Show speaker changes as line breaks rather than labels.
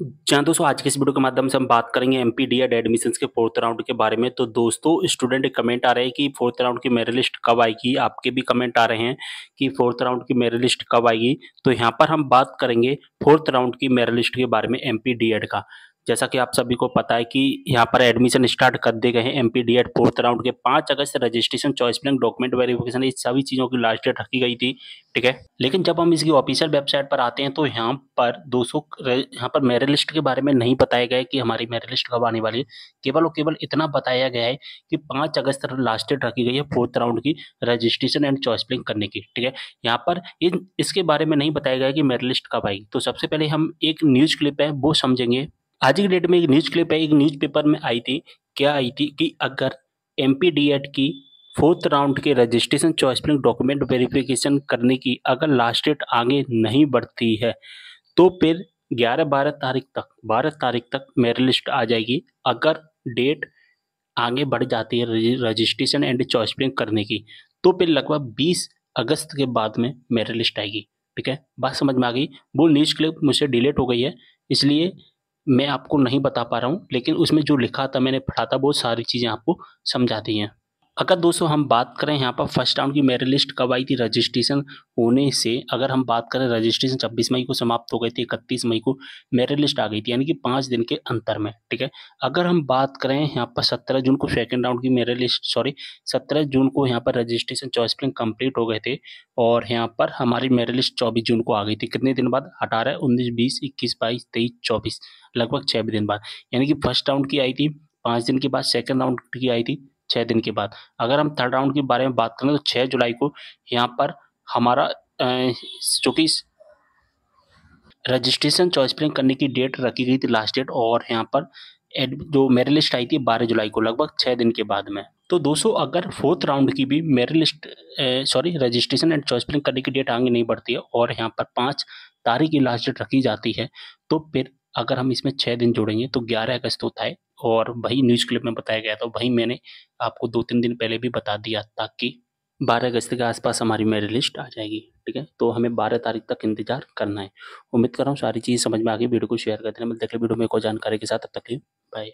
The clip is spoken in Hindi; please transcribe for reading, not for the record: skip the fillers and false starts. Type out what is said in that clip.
जहाँ दोस्तों आज के इस वीडियो के माध्यम से हम बात करेंगे एमपी डीएड एडमिशन्स के 4th राउंड के बारे में। तो दोस्तों स्टूडेंट कमेंट आ रहे हैं कि 4th राउंड की मेरिट लिस्ट कब आएगी? आपके भी कमेंट आ रहे हैं कि 4th राउंड की मेरिट लिस्ट कब आएगी? तो यहाँ पर हम बात करेंगे 4th राउंड की मेरिट लिस्ट के बारे में एमपी डीएड का। जैसा कि आप सभी को पता है कि यहाँ पर एडमिशन स्टार्ट कर दिए गए हैं एमपी डीएड 4th राउंड के 5 अगस्त से registration, choice filling, document verification, ये सभी चीज़ों की लास्ट डेट रखी गई थी, ठीक है। लेकिन जब हम इसकी ऑफिशियल वेबसाइट पर आते हैं तो यहाँ पर 200 यहाँ पर मेरिट लिस्ट के बारे में नहीं बताया गया है कि हमारी मेरिट लिस्ट कब आने वाली है। केवल और केवल इतना बताया गया है कि 5 अगस्त तक लास्ट डेट रखी गई है 4th राउंड की रजिस्ट्रेशन एंड चॉइस फिलिंग करने की, ठीक है। यहाँ पर इसके बारे में नहीं बताया गया है कि मेरिट लिस्ट कब आएगी। तो सबसे पहले हम एक न्यूज़ क्लिप है वो समझेंगे। आज की डेट में एक न्यूज़ क्लिप है, एक न्यूज़पेपर में आई थी। क्या आई थी कि अगर एमपी डीएड की 4th राउंड के registration, choice filling, document verification करने की अगर लास्ट डेट आगे नहीं बढ़ती है तो फिर 12 तारीख तक मेरिट लिस्ट आ जाएगी। अगर डेट आगे बढ़ जाती है रजिस्ट्रेशन एंड चॉइस फिलिंग करने की तो फिर लगभग 20 अगस्त के बाद में मेरिट लिस्ट आएगी, ठीक है। बात समझ में आ गई? वो न्यूज़ क्लिप मुझसे डिलीट हो गई है, इसलिए मैं आपको नहीं बता पा रहा हूँ, लेकिन उसमें जो लिखा था मैंने पढ़ा था वो सारी चीज़ें आपको समझा दी हैं। अगर दोस्तों हम बात करें यहाँ पर फर्स्ट राउंड की मेरिट लिस्ट कब आई थी रजिस्ट्रेशन होने से, अगर हम बात करें रजिस्ट्रेशन 26 मई को समाप्त हो गई थी, 31 मई को मेरिट लिस्ट आ गई थी, यानी कि 5 दिन के अंतर में, ठीक है। अगर हम बात करें यहाँ पर 17 जून को सेकंड राउंड की मेरिट लिस्ट 17 जून को यहाँ पर रजिस्ट्रेशन, चॉइस फिलिंग कंप्लीट हो गए थे और यहाँ पर हमारी मेरिट लिस्ट 24 जून को आ गई थी। कितने दिन बाद? 18, 19, 20, 21, 22, 23, 24, लगभग 6 दिन बाद। यानी कि फर्स्ट राउंड की आई थी 5 दिन के बाद, सेकंड राउंड की आई थी 6 दिन के बाद। अगर हम थर्ड राउंड के बारे में बात करें तो 6 जुलाई को यहाँ पर हमारा जो कि रजिस्ट्रेशन, चॉइस फिलिंग करने की डेट रखी गई थी लास्ट डेट, और यहाँ पर जो मेरिट लिस्ट आई थी 12 जुलाई को, लगभग 6 दिन के बाद में। तो दोस्तों अगर 4th राउंड की भी merit list registration and choice filling करने की डेट आगे नहीं बढ़ती है और यहाँ पर 5 तारीख की लास्ट डेट रखी जाती है तो फिर अगर हम इसमें 6 दिन जोड़ेंगे तो 11 अगस्त होता है। और वही न्यूज़ क्लिप में बताया गया था, वही मैंने आपको 2-3 दिन पहले भी बता दिया ताकि 12 अगस्त के आसपास हमारी मेरिट लिस्ट आ जाएगी, ठीक है। तो हमें 12 तारीख तक इंतजार करना है। उम्मीद कर रहा हूँ सारी चीज़ समझ में आ गई। वीडियो को शेयर कर देना। मिलते हैं अगले वीडियो में एक और जानकारी के साथ, तब तक के लिए बाय।